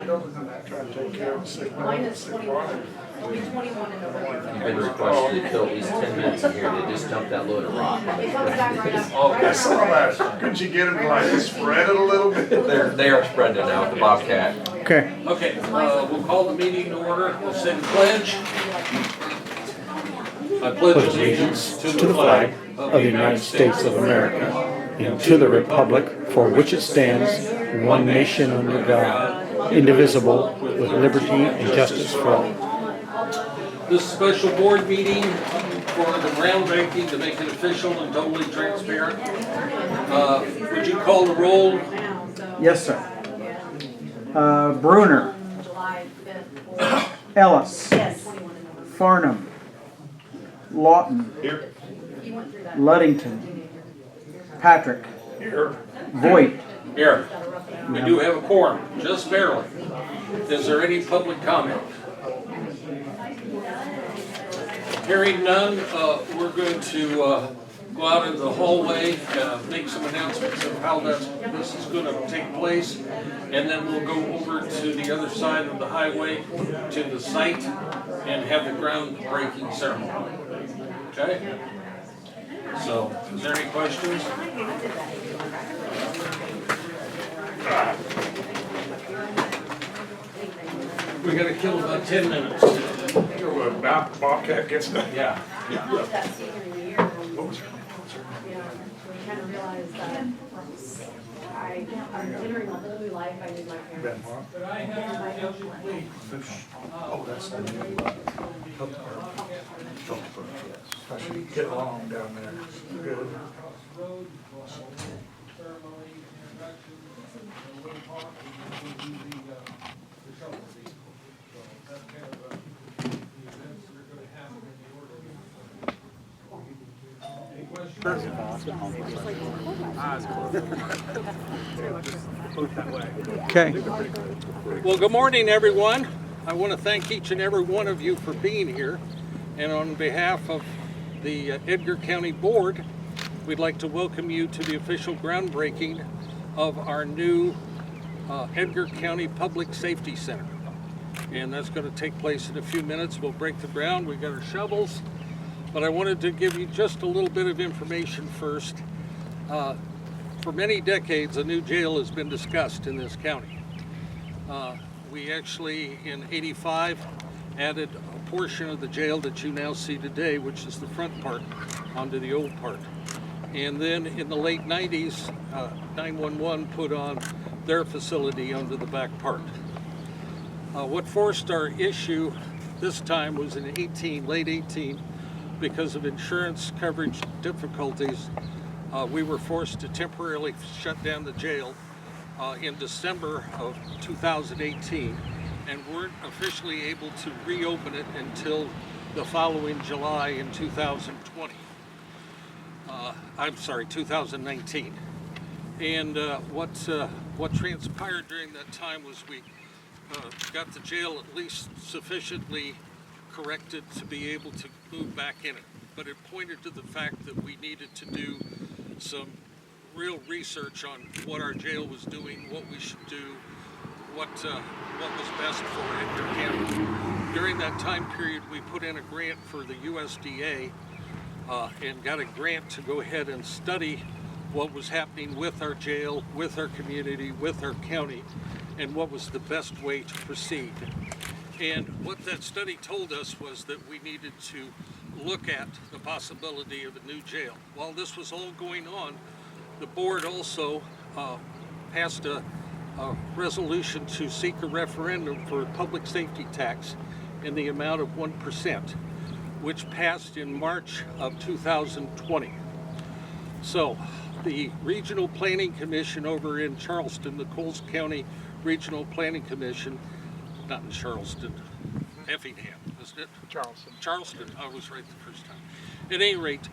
Trying to take care of the sick man. Mine is 21. It'll be 21 in November. You've been requested to kill at least 10 minutes in here. They just dumped that load of rock. It comes back right after. Oh, right I after saw break. that. Couldn't you get him to like spread it a little bit? They are spreading it out, the Bobcat. Okay. Okay, we'll call the meeting to order. We'll say the pledge. I pledge allegiance to To the flag of the United States of America and to the republic for which it stands, one nation under God, indivisible, with liberty and justice for all. this special board meeting for the groundbreaking to make it official and totally transparent. Would you call the roll? Yes, sir. Bruner, July 5th. Ellis, Yes. Farnham, Lawton, Here. You went through that. Luddington, Patrick, Here. Voigt. Here. We do have a quorum, just barely. Is there any public comment? Hearing none, we're going to go out into the hallway, make some announcements of how this is going to take place, and then we'll go over to the other side of the highway to the site and have the groundbreaking ceremony. Okay? So, is there any questions? We gotta kill about 10 minutes. Here, when Bobcat gets done. Yeah. That senior year, What was your- we kind of realized that I'm entering a whole new life. I need my Ben, parents. huh? Oh, that's the new health department. I should get along down there. Good. Okay. Well, good morning, everyone. I want to thank each and every one of you for being here. And on behalf of the Edgar County Board, we'd like to welcome you to the official groundbreaking of our new Edgar County Public Safety Center. And that's going to take place in a few minutes. We'll break the ground. We've got our shovels. But I wanted to give you just a little bit of information first. For many decades, a new jail has been discussed in this county. We actually, in '85, added a portion of the jail that you now see today, which is the front part, onto the old part. And then in the late 90s, 911 put on their facility onto the back part. What forced our issue this time was in late 18, because of insurance coverage difficulties, we were forced to temporarily shut down the jail in December of 2018 and weren't officially able to reopen it until the following July in 2020. I'm sorry, 2019. And what transpired during that time was we got the jail at least sufficiently corrected to be able to move back in it. But it pointed to the fact that we needed to do some real research on what our jail was doing, what we should do, what was best for Edgar County. During that time period, we put in a grant for the USDA and got a grant to go ahead and study what was happening with our jail, with our community, with our county, and what was the best way to proceed. And what that study told us was that we needed to look at the possibility of a new jail. While this was all going on, the board also passed a resolution to seek a referendum for a public safety tax in the amount of 1%, which passed in March of 2020. So the Regional Planning Commission over in Charleston, the Coles County Regional Planning Commission, not in Charleston, Effingham, isn't it? Charleston, I was right the first time. At any rate,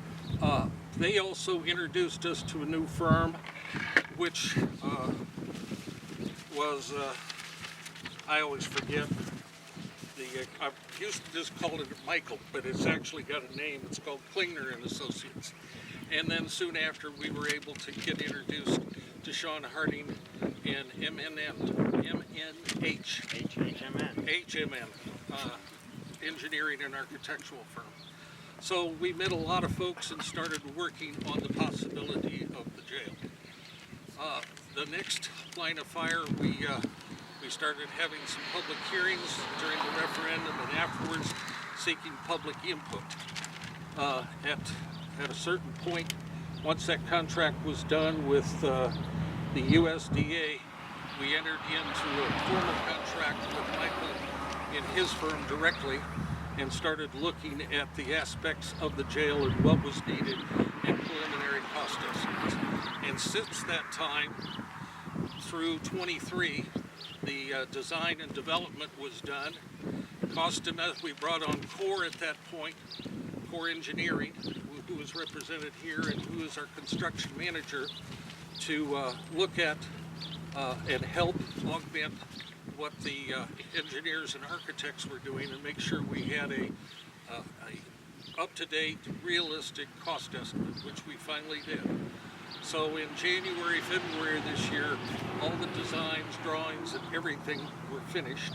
they also introduced us to a new firm, which was, I always forget, I used to just call it Michael, but it's actually got a name. It's called Klingner and Associates. And then soon after, we were able to get introduced to Sean Harding and HMN, engineering and architectural firm. So we met a lot of folks and started working on the possibility of the jail. The next line of fire, we started having some public hearings during the referendum and afterwards seeking public input. At a certain point, once that contract was done with the USDA, we entered into a formal contract with Michael and his firm directly and started looking at the aspects of the jail and what was needed and preliminary cost estimates. And since that time, through 23, the design and development was done. Cost enough, we brought on Core at that point, Core Engineering, who is represented here and who is our construction manager, to look at and help augment what the engineers and architects were doing and make sure we had a up-to-date, realistic cost estimate, which we finally did. So in January, February this year, all the designs, drawings, and everything were finished.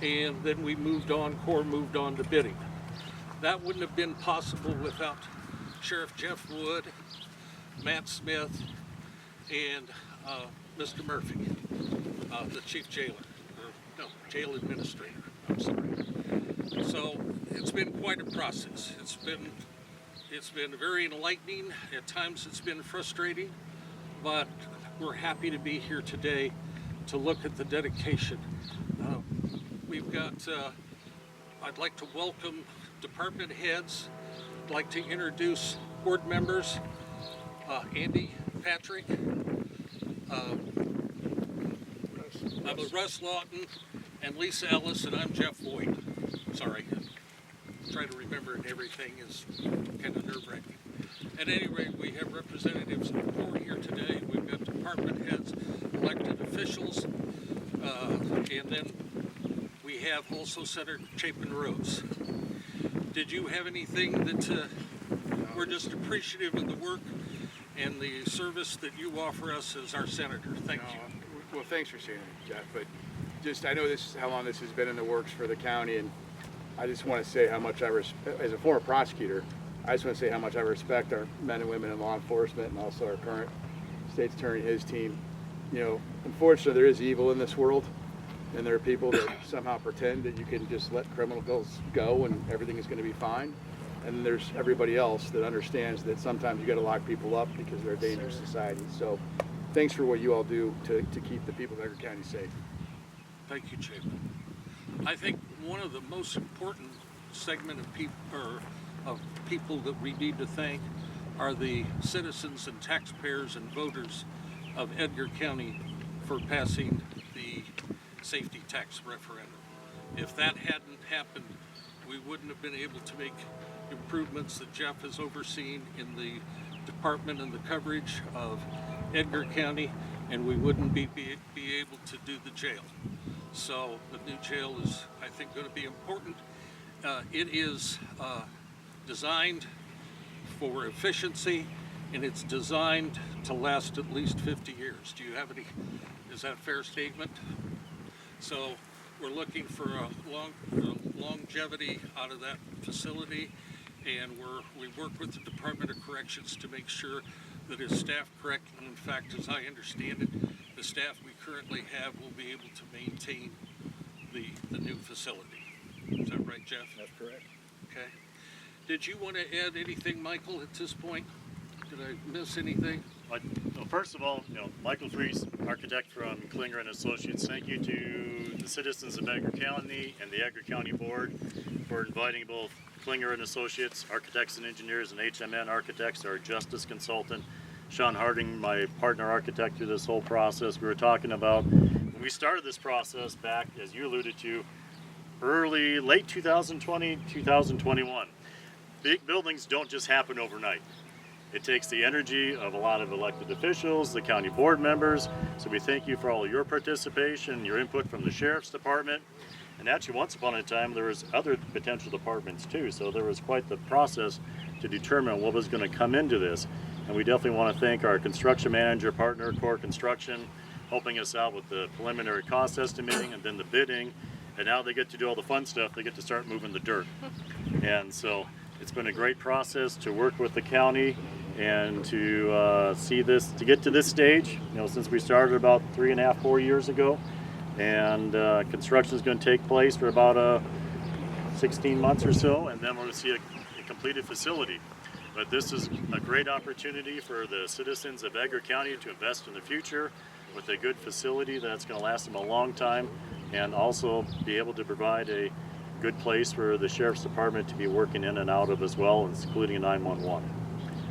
And then we moved on, Core moved on to bidding. That wouldn't have been possible without Sheriff Jeff Wood, Matt Smith, and Mr. Murphy, the chief jailer, jail administrator, I'm sorry. So it's been quite a process. It's been very enlightening. At times it's been frustrating, but we're happy to be here today to look at the dedication. We've got, I'd like to welcome department heads. I'd like to introduce board members, Andy Patrick, Russ Lawton, and Lisa Ellis, and I'm Jeff Voigt. Sorry, try to remember and everything is kind of nerve-wracking. At any rate, we have representatives of the board here today. We've got department heads, elected officials, and then we have also Senator Chapin Rose. Did you have anything that we're just appreciative of the work and the service that you offer us as our senator? Thank you. Well, thanks for saying that, Jeff, but just, I know this is how long this has been in the works for the county, and I just want to say how much as a former prosecutor, I just want to say how much I respect our men and women in law enforcement and also our current state's attorney, his team. You know, unfortunately, there is evil in this world, and there are people that somehow pretend that you can just let criminals go and everything is going to be fine. And then there's everybody else that understands that sometimes you got to lock people up because they're a dangerous society. So thanks for what you all do to keep the people of Edgar County safe. Thank you, Chapin. I think one of the most important segment of people that we need to thank are the citizens and taxpayers and voters of Edgar County for passing the safety tax referendum. If that hadn't happened, we wouldn't have been able to make improvements that Jeff has overseen in the department and the coverage of Edgar County, and we wouldn't be able to do the jail. So the new jail is, I think, going to be important. It is designed for efficiency, and it's designed to last at least 50 years. Do you have any, is that a fair statement? So we're looking for a longevity out of that facility, and we work with the Department of Corrections to make sure that it's staffed correctly. In fact, as I understand it, the staff we currently have will be able to maintain the new facility. Is that right, Jeff? That's correct. Okay. Did you want to add anything, Michael, at this point? Did I miss anything? Well, first of all, Michael Fries, architect from Klinger and Associates. Thank you to the citizens of Edgar County and the Edgar County Board for inviting both Klinger and Associates, architects and engineers, and HMN architects, our justice consultant, Sean Harding, my partner architect through this whole process. We were talking about when we started this process back, as you alluded to, late 2020, 2021. Big buildings don't just happen overnight. It takes the energy of a lot of elected officials, the county board members. So we thank you for all your participation, your input from the Sheriff's Department. And actually, once upon a time, there was other potential departments too. So there was quite the process to determine what was going to come into this. And we definitely want to thank our construction manager partner, Core Construction, helping us out with the preliminary cost estimating and then the bidding. And now they get to do all the fun stuff. They get to start moving the dirt. And so it's been a great process to work with the county and to see this, to get to this stage, since we started about 3.5, 4 years ago. And construction is going to take place for about 16 months or so, and then we're going to see a completed facility. But this is a great opportunity for the citizens of Edgar County to invest in the future with a good facility that's going to last them a long time, and also be able to provide a good place for the Sheriff's Department to be working in and out of as well, including 911.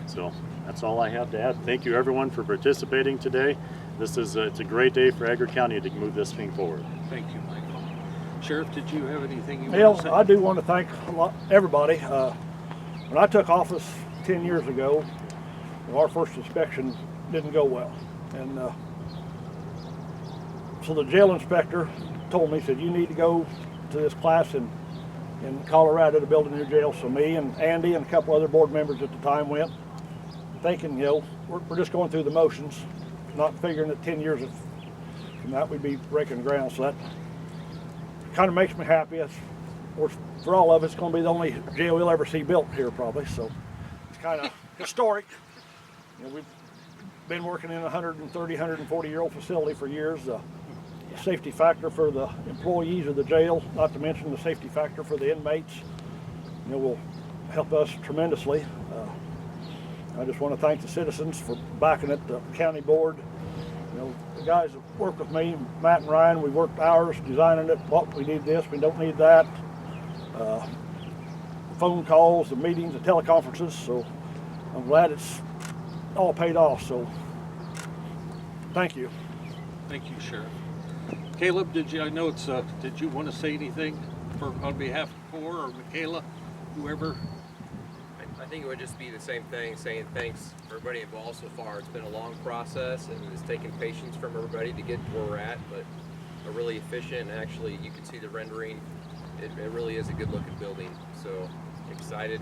So that's all I have to add. Thank you everyone for participating today. It's a great day for Edgar County to move this thing forward. Thank you, Michael. Sheriff, did you have anything you Well, want to say? I do want to thank everybody. When I took office 10 years ago, our first inspection didn't go well. And so the jail inspector told me, said, you need to go to this class in Colorado to build a new jail. So me and Andy and a couple other board members at the time went, thinking, we're just going through the motions, not figuring that 10 years from that we'd be breaking ground. So that kind of makes me happy. For all of us, it's going to be the only jail we'll ever see built here probably. So it's kind of historic. We've been working in a 130, 140-year-old facility for years. The safety factor for the employees of the jail, not to mention the safety factor for the inmates, will help us tremendously. I just want to thank the citizens for backing it, the county board. The guys that work with me, Matt and Ryan, we worked hours designing it. We need this, we don't need that. Phone calls, the meetings, the teleconferences. So I'm glad it's all paid off. So thank you. Thank you, Sheriff. Caleb, did you want to say anything on behalf of CORE or Michaela, whoever? I think it would just be the same thing, saying thanks for everybody involved so far. It's been a long process, and it's taken patience from everybody to get to where we're at, but a really efficient, and actually you can see the rendering. It really is a good looking building. So excited,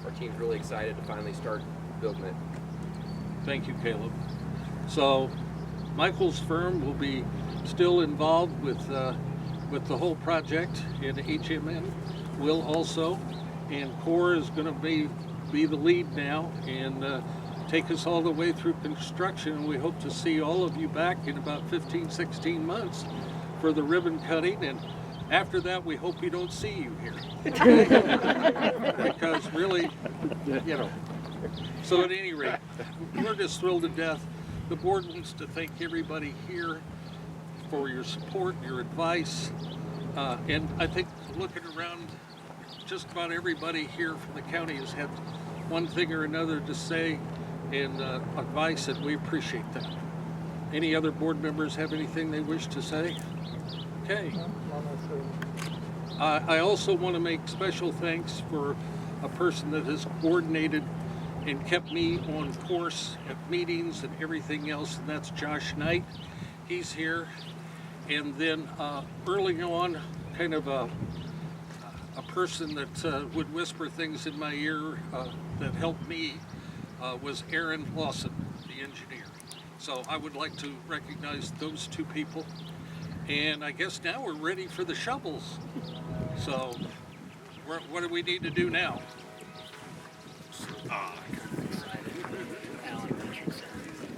our team's really excited to finally start building it. Thank you, Caleb. So Michael's firm will be still involved with the whole project, and HMN will also, and CORE is going to be the lead now and take us all the way through construction. And we hope to see all of you back in about 15, 16 months for the ribbon cutting. And after that, we hope we don't see you here. Because really, So at any rate, we're just thrilled to death. The board wants to thank everybody here for your support, your advice. And I think looking around, just about everybody here from the county has had one thing or another to say and advice, and we appreciate that. Any other board members have anything they wish to say? Okay. I also want to make special thanks for a person that has coordinated and kept me on course at meetings and everything else, and that's Josh Knight. He's here. And then early on, kind of a person that would whisper things in my ear that helped me was Aaron Lawson, the engineer. So I would like to recognize those two people. And I guess now we're ready for the shovels. So what do we need to do now?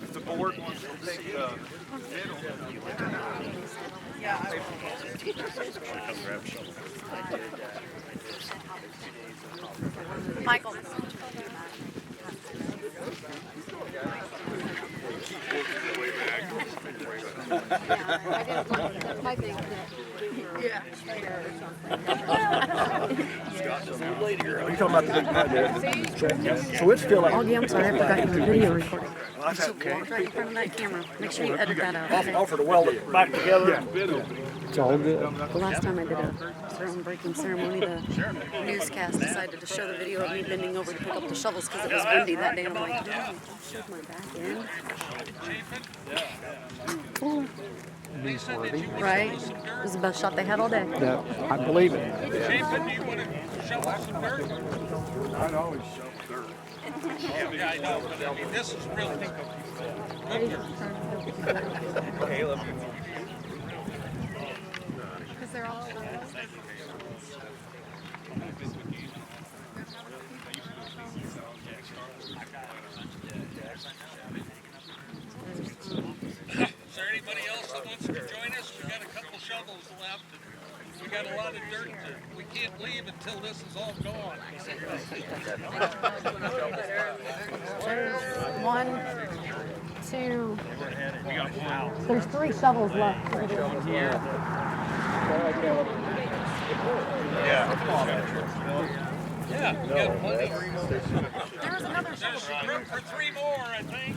If the board wants to take the Michael. My thing. Yeah. Are you talking about the big project? So it's still Augie, I'm sorry, I forgot you were video recording. That's okay. Right in front of that camera. Make sure you edit that out. Offer to weld it back together. It's all good. The last time I did a groundbreaking ceremony, the newscast decided to show the video of me bending over to pick up the shovels because it was windy that day. I'm like, no, showed my back end. Ooh. Right? It was the best shot they had all day. Yeah, I believe it. Chapin, do you want to shovel some dirt? I'd always shovel dirt. Yeah, I know, but I mean, this is really good dirt. Because they're all. Is there anybody else that wants to join us? We got a couple shovels left. We got a lot of dirt. We can't leave until this is all gone. One, two. There's 3 shovels left. Yeah, we got plenty. There's another shovel. There's room for 3 more, I think.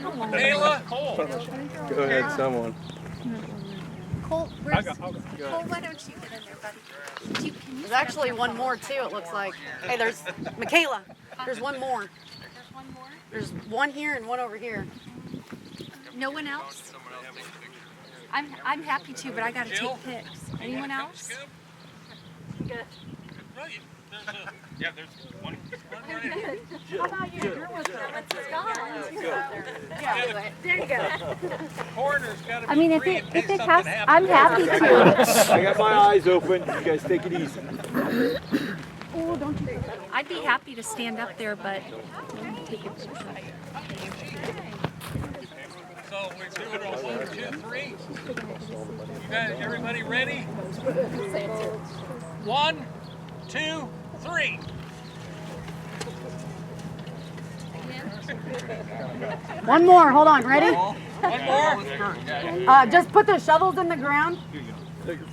Kayla? Go ahead, someone. Cole, Cole, why don't you get in there, buddy? Can you There's actually one more too, it looks like. Hey, there's Michaela. There's one more. There's one more. There's one here and one over here. No one else? I'm happy to, but I gotta Jill? take pics. Anyone else? Good. Yeah, there's one right here. How about you? You're with Yeah, there you go. Coroner's got to be I mean, if free it in case has, something I'm happens. happy to. I got my eyes open. You guys take it easy. Oh, don't you? I'd be happy to stand up there, but So we're doing a 1, 2, 3. You guys, everybody ready? 1, 2, 3. One more, hold on, ready? One more. Just put the shovels in the ground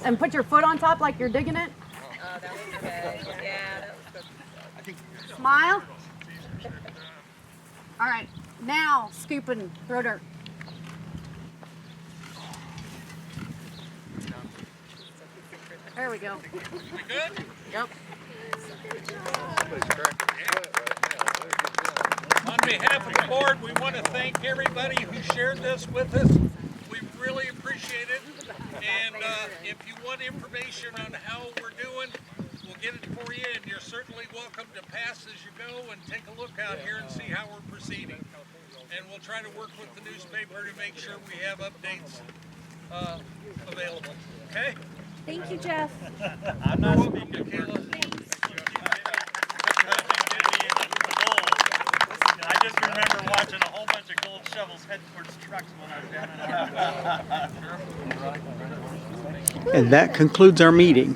and put your foot on top like you're digging it. Oh, that was good. Yeah, that was good. Smile. All right, now scoop and throw dirt. There we go. We good? Yep. On behalf of the board, we want to thank everybody who shared this with us. We really appreciate it. And if you want information on how we're doing, we'll get it for you. And you're certainly welcome to pass as you go and take a look out here and see how we're proceeding. And we'll try to work with the newspaper to make sure we have updates available. Okay? thank you, Jeff. I'm not speaking for I just remember watching a whole bunch of gold shovels head towards trucks when I was down in Arkansas. And that concludes our meeting.